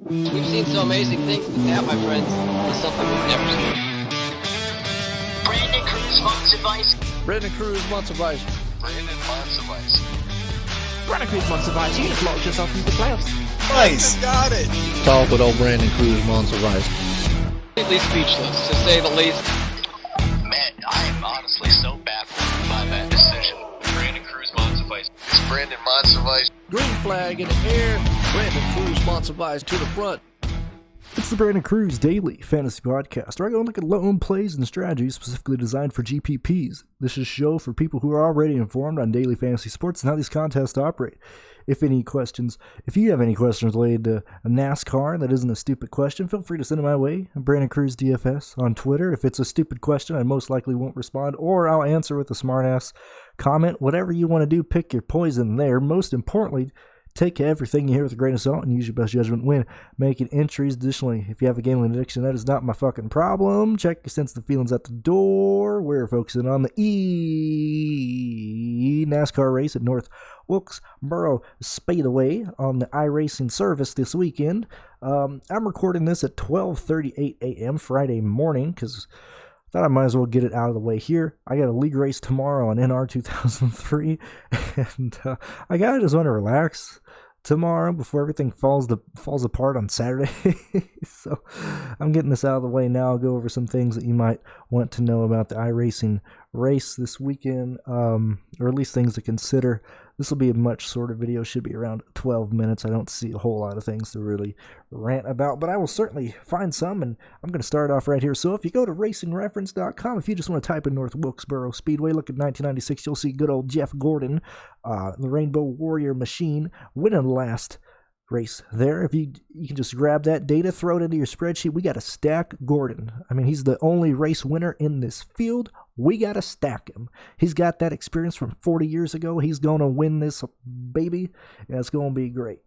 We've seen some amazing things, but that, my friends, is something we've never seen. Brandon Cruz wants advice. Brandon Cruz wants advice. Brandon wants advice. Brandon Cruz wants advice. You just locked yourself into the playoffs. Nice. Got it. Talk with old Brandon Cruz wants advice. Completely speechless, to say the least. Man, I am honestly so baffled by that decision. Brandon Cruz wants advice. It's Brandon wants advice. Green flag in the air. Brandon Cruz wants advice to the front. It's the Brandon Cruz Daily Fantasy Podcast, where I go and look at low-owned plays and strategies specifically designed for GPPs. This is a show for people who are already informed on daily fantasy sports and how these contests operate. If you have any questions related to NASCAR that isn't a stupid question, feel free to send it my way. I'm BrandonCruzDFS on Twitter. If it's a stupid question, I most likely won't respond, or I'll answer with a smart-ass comment. Whatever you want to do, pick your poison there. Most importantly, take everything you hear with a grain of salt and use your best judgment when making entries. Additionally, if you have a gambling addiction, that is not my fucking problem. Check your sensitive feelings at the door. We're focusing on the NASCAR race at North Wilkesboro Speedway on the iRacing service this weekend. I'm recording this at 12:38 a.m. Friday morning because I thought I might as well get it out of the way here. I got a league race tomorrow on NR 2003, and I gotta just want to relax tomorrow before everything falls apart on Saturday. So I'm getting this out of the way now. I'll go over some things that you might want to know about the iRacing race this weekend, or at least things to consider. This will be a much shorter video, should be around 12 minutes. I don't see a whole lot of things to really rant about, but I will certainly find some, and I'm going to start off right here. So if you go to racingreference.com, if you just want to type in North Wilkesboro Speedway, look at 1996, you'll see good old Jeff Gordon, the Rainbow Warrior Machine, winning the last race there. If you can just grab that data, throw it into your spreadsheet. We got to stack Gordon. I mean, he's the only race winner in this field. We got to stack him. He's got that experience from 40 years ago. He's going to win this baby, and it's going to be great.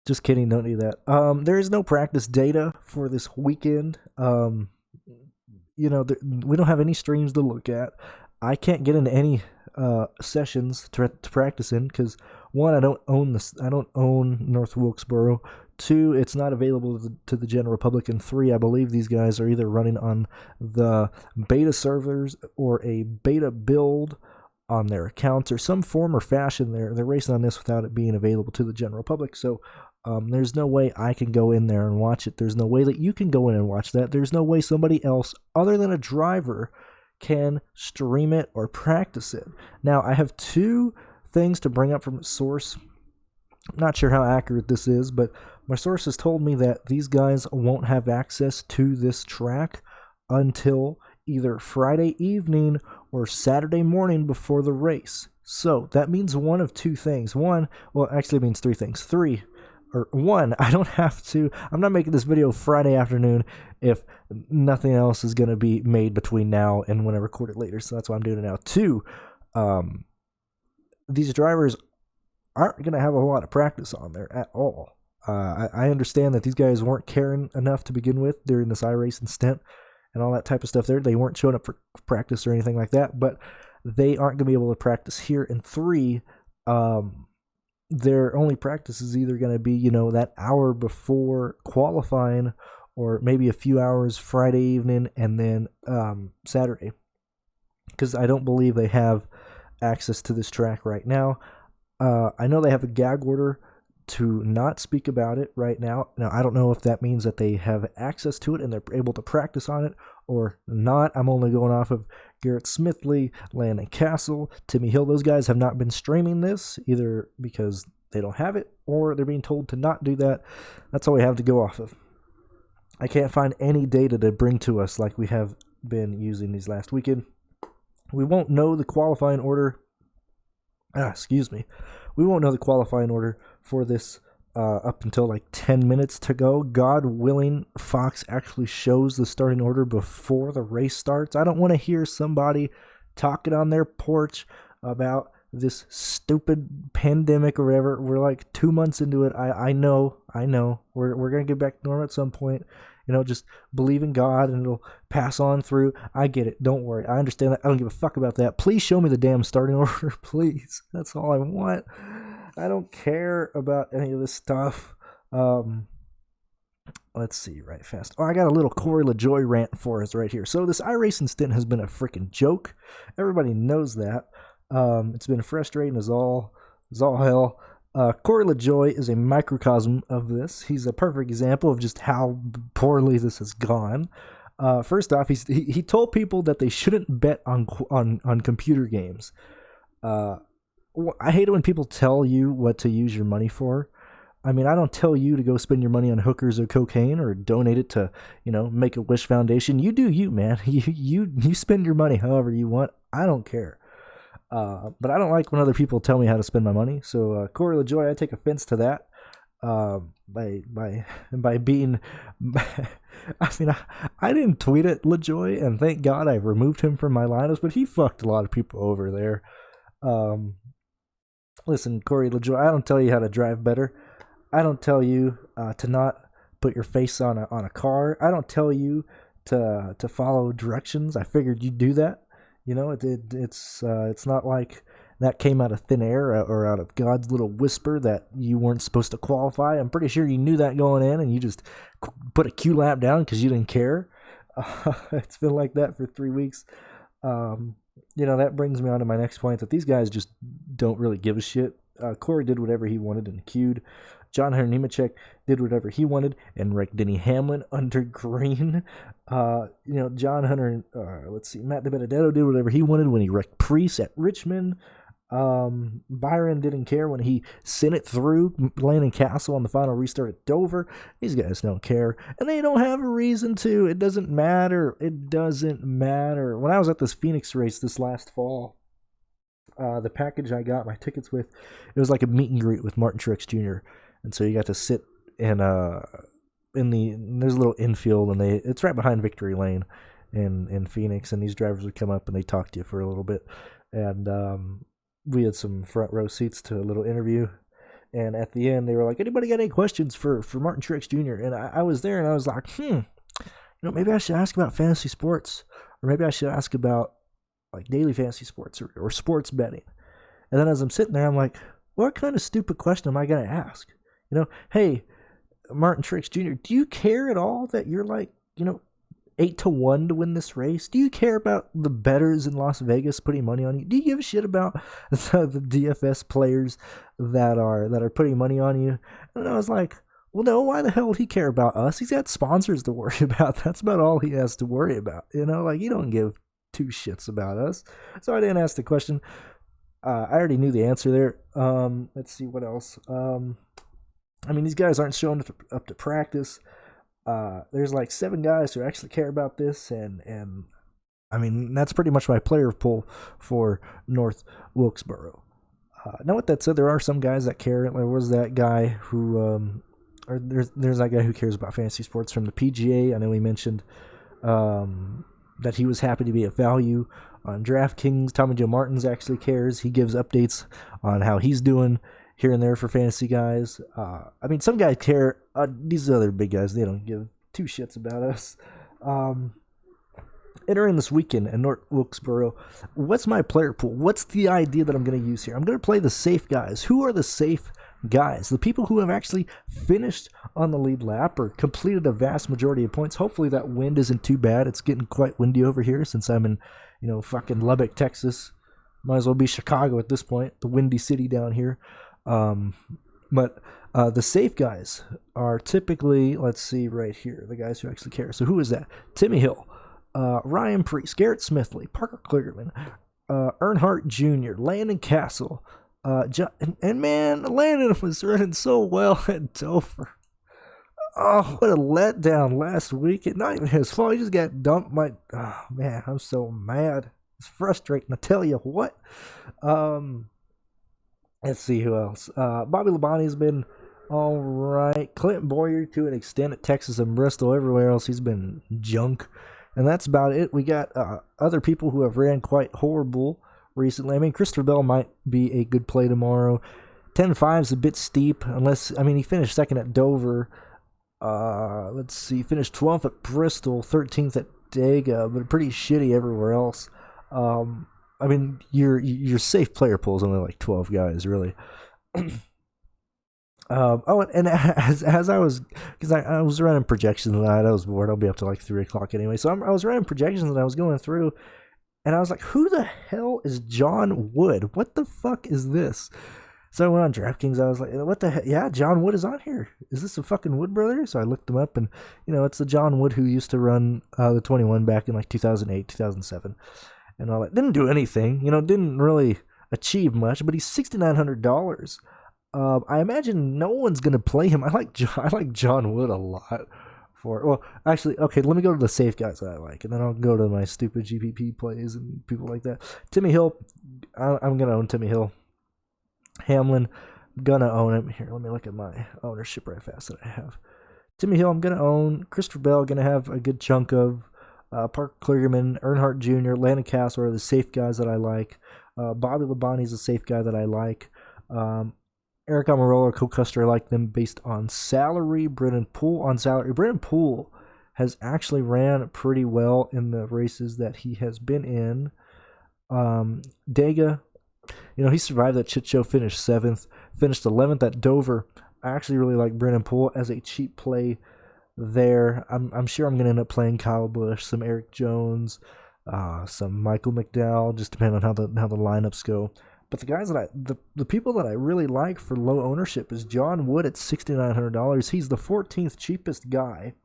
Just kidding, don't do that. There is no practice data for this weekend. We don't have any streams to look at. I can't get into any sessions to practice in because, one, I don't own North Wilkesboro. 2, it's not available to the general public. And 3, I believe these guys are either running on the beta servers or a beta build on their accounts or some form or fashion. They're racing on this without it being available to the general public. So there's no way I can go in there and watch it. There's no way that you can go in and watch that. There's no way somebody else other than a driver can stream it or practice it. Now, I have 2 things to bring up from a source. I'm not sure how accurate this is, but my sources told me that these guys won't have access to this track until either Friday evening or Saturday morning before the race. So that means one of 2 things. One, well, actually it means 3 things. 1, I'm not making this video Friday afternoon if nothing else is going to be made between now and when I record it later. So that's why I'm doing it now. 2, these drivers aren't going to have a whole lot of practice on there at all. I understand that these guys weren't caring enough to begin with during this iRacing stint and all that type of stuff there. They weren't showing up for practice or anything like that, but they aren't going to be able to practice here. And 3, their only practice is either going to be, that hour before qualifying or maybe a few hours Friday evening and then Saturday. Because I don't believe they have access to this track right now. I know they have a gag order to not speak about it right now. Now, I don't know if that means that they have access to it and they're able to practice on it or not. I'm only going off of Garrett Smithley, Landon Castle, Timmy Hill. Those guys have not been streaming this either because they don't have it or they're being told to not do that. That's all we have to go off of. I can't find any data to bring to us like we have been using these last weekend. We won't know the qualifying order. We won't know the qualifying order for this up until like 10 minutes to go. God willing, Fox actually shows the starting order before the race starts. I don't want to hear somebody talking on their porch about this stupid pandemic or whatever. We're like 2 months into it. I know. We're going to get back to normal at some point. Just believe in God and it'll pass on through. I get it. Don't worry. I understand that. I don't give a fuck about that. Please show me the damn starting order, please. That's all I want. I don't care about any of this stuff. Let's see, right fast. Oh, I got a little Corey LaJoy rant for us right here. So this iRacing stint has been a freaking joke. Everybody knows that. It's been frustrating as all hell. Corey LaJoy is a microcosm of this. He's a perfect example of just how poorly this has gone. First off, he told people that they shouldn't bet on computer games. I hate it when people tell you what to use your money for. I mean, I don't tell you to go spend your money on hookers or cocaine or donate it to, Make-A-Wish Foundation. You do you, man. You spend your money however you want. I don't care. But I don't like when other people tell me how to spend my money. So Corey LaJoy, I take offense to that. By being, I mean, I didn't tweet at LaJoy, and thank God I've removed him from my lineups. But he fucked a lot of people over there. Listen, Corey LaJoy, I don't tell you how to drive better. I don't tell you to not put your face on a car. I don't tell you to follow directions. I figured you'd do that. It's not like that came out of thin air or out of God's little whisper that you weren't supposed to qualify. I'm pretty sure you knew that going in, and you just put a Q lap down because you didn't care. It's been like that for 3 weeks. That brings me on to my next point, that these guys just don't really give a shit. Corey did whatever he wanted and queued. John Hunter Nemechek did whatever he wanted and wrecked Denny Hamlin under green. John Hunter, Matt DiBenedetto did whatever he wanted when he wrecked Priest at Richmond. Byron didn't care when he sent it through Landon Castle on the final restart at Dover. These guys don't care, and they don't have a reason to. It doesn't matter. When I was at this Phoenix race this last fall, the package I got my tickets with, it was like a meet and greet with Martin Truex Jr., and so you got to sit there's a little infield, and it's right behind Victory Lane in Phoenix, and these drivers would come up and they talk to you for a little bit, and we had some front row seats to a little interview, and at the end they were like, anybody got any questions for Martin Truex Jr.? And I was there, and I was like, maybe I should ask about fantasy sports, or maybe I should ask about like daily fantasy sports or sports betting. And then as I'm sitting there, I'm like, what kind of stupid question am I going to ask? Hey, Martin Truex Jr., do you care at all that you're 8-1 to win this race? Do you care about the bettors in Las Vegas putting money on you? Do you give a shit about the DFS players that are putting money on you? And I was like, well, no, why the hell would he care about us? He's got sponsors to worry about. That's about all he has to worry about. He don't give two shits about us. So I didn't ask the question. I already knew the answer there. Let's see what else. These guys aren't showing up to practice. There's like 7 guys who actually care about this, and that's pretty much my player pool for North Wilkesboro. Now, with that said, there are some guys that care. There was that guy who, there's that guy who cares about fantasy sports from the PGA. I know he mentioned that he was happy to be a value on DraftKings. Tommy Joe Martins actually cares. He gives updates on how he's doing here and there for fantasy guys. Some guys care. These other big guys, they don't give two shits about us. Entering this weekend in North Wilkesboro, what's my player pool? What's the idea that I'm going to use here? I'm going to play the safe guys. Who are the safe guys? The people who have actually finished on the lead lap or completed a vast majority of points. Hopefully that wind isn't too bad. It's getting quite windy over here since I'm in, fucking Lubbock, Texas. Might as well be Chicago at this point, the windy city down here. But the safe guys are typically, let's see right here, the guys who actually care. So who is that? Timmy Hill, Ryan Preece, Garrett Smithley, Parker Kligerman, Earnhardt Jr., Landon Castle, man, Landon was running so well at Dover. Oh, what a letdown last week. It's not even his fault. He just got dumped. Oh, man, I'm so mad. It's frustrating, I tell you what. Let's see who else. Bobby Labonte's been all right. Clinton Boyer to an extent at Texas and Bristol. Everywhere else, he's been junk. And that's about it. We got other people who have ran quite horrible recently. Christopher Bell might be a good play tomorrow. 10-5 is a bit steep, unless, he finished second at Dover. Let's see, finished 12th at Bristol, 13th at Dega, but pretty shitty everywhere else. Your safe player pool is only like 12 guys, really. and as I was, because I was running projections tonight, I was bored. I'll be up till like 3 o'clock anyway. So I was running projections and I was going through, and I was like, who the hell is John Wood? What the fuck is this? So I went on DraftKings. I was like, what the heck? Yeah, John Wood is on here. Is this a fucking Wood brother? So I looked him up, and, it's the John Wood who used to run the 21 back in like 2008, 2007, and all that. Didn't do anything, didn't really achieve much, but he's $6,900. I imagine no one's gonna play him. I like John Wood a lot. Actually, okay. Let me go to the safe guys that I like, and then I'll go to my stupid GPP plays and people like that. Timmy Hill, I'm gonna own Timmy Hill. Hamlin, gonna own him. Here, let me look at my ownership right fast that I have. Timmy Hill, I'm gonna own. Christopher Bell, gonna have a good chunk of. Parker Kligerman, Earnhardt Jr., Landon Castle are the safe guys that I like. Bobby Labonte's a safe guy that I like. Eric Almirola, Cole Custer, I like them based on salary. Brendan Poole on salary. Brendan Poole has actually ran pretty well in the races that he has been in. Dega, he survived that shit show, finished 7th, finished 11th at Dover. I actually really like Brendan Poole as a cheap play there. I'm sure I'm going to end up playing Kyle Busch, some Eric Jones, some Michael McDowell, just depending on how the lineups go. But the guys that the people that I really like for low ownership is John Wood at $6,900. He's the 14th cheapest guy.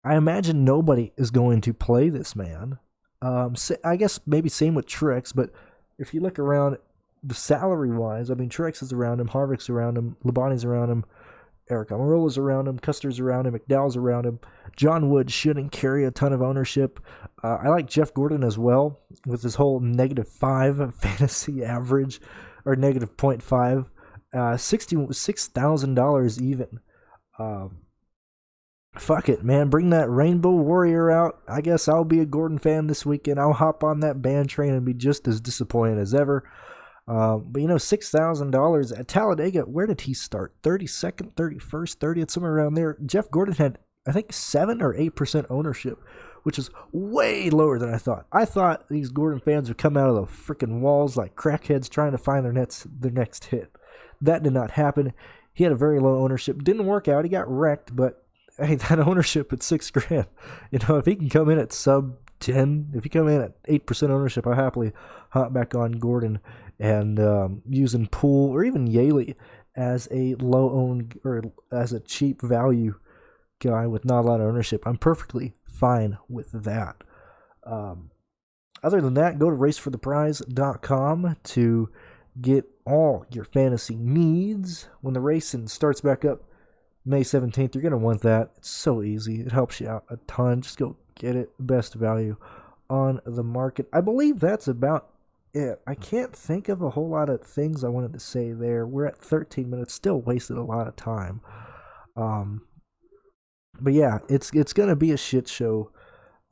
I imagine nobody is going to play this man. I guess maybe same with Truex, but if you look around the salary wise, I mean Truex is around him, Harvick's around him, Labonte's around him, Eric Almirola's around him, Custer's around him, McDowell's around him. John Wood shouldn't carry a ton of ownership. I like Jeff Gordon as well with his whole -5 fantasy average, or -0.5, $66,000 even. Fuck it, man. Bring that Rainbow Warrior out. I guess I'll be a Gordon fan this weekend. I'll hop on that band train and be just as disappointed as ever. But $6,000 at Talladega, where did he start? 32nd, 31st, 30th, somewhere around there. Jeff Gordon had, I think, 7 or 8% ownership, which is way lower than I thought. I thought these Gordon fans would come out of the freaking walls like crackheads trying to find their next hit. That did not happen. He had a very low ownership. Didn't work out. He got wrecked, but hey, that ownership at $6,000. If he can come in at sub 10, if he come in at 8% ownership, I'll happily hop back on Gordon and using Poole or even Yaley as a low owned or as a cheap value guy with not a lot of ownership. I'm perfectly fine with that. Other than that, go to racefortheprize.com to get all your fantasy needs. When the racing starts back up May 17th, you're going to want that. It's so easy. It helps you out a ton. Just go get it. Best value on the market. I believe that's about it. I can't think of a whole lot of things I wanted to say there. We're at 13 minutes. Still wasted a lot of time. But yeah, it's going to be a shit show.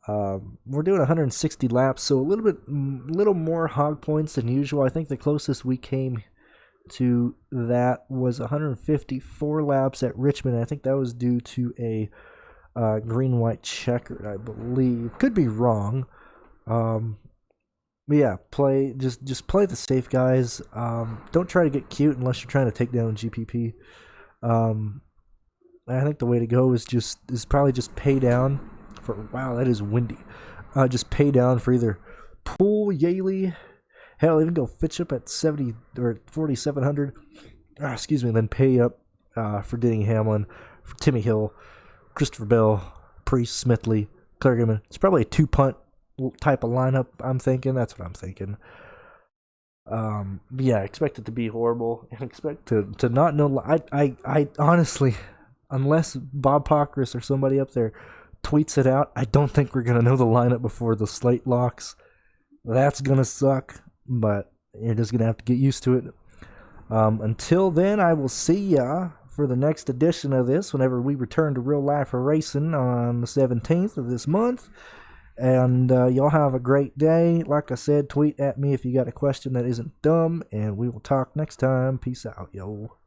We're doing 160 laps, so a little more hog points than usual. I think the closest we came to that was 154 laps at Richmond. I think that was due to a green-white checkered, I believe. Could be wrong. But yeah, just play the safe guys. Don't try to get cute unless you're trying to take down GPP. I think the way to go is probably just pay down for. Wow, that is windy. Just pay down for either Poole, Yaley. Hell, even go Fitchup at 70 or 4,700. Excuse me. Then pay up for Denny Hamlin, for Timmy Hill, Christopher Bell, Priest, Smithley, Kligerman. It's probably a 2-punt type of lineup. I'm thinking. That's what I'm thinking. Yeah, expect it to be horrible and expect to not know. I honestly, unless Bob Pockris or somebody up there tweets it out, I don't think we're gonna know the lineup before the slate locks. That's gonna suck, but you're just gonna have to get used to it. Until then, I will see ya for the next edition of this whenever we return to real life racing on the 17th of this month. And y'all have a great day. Like I said, tweet at me if you got a question that isn't dumb, and we will talk next time. Peace out, yo.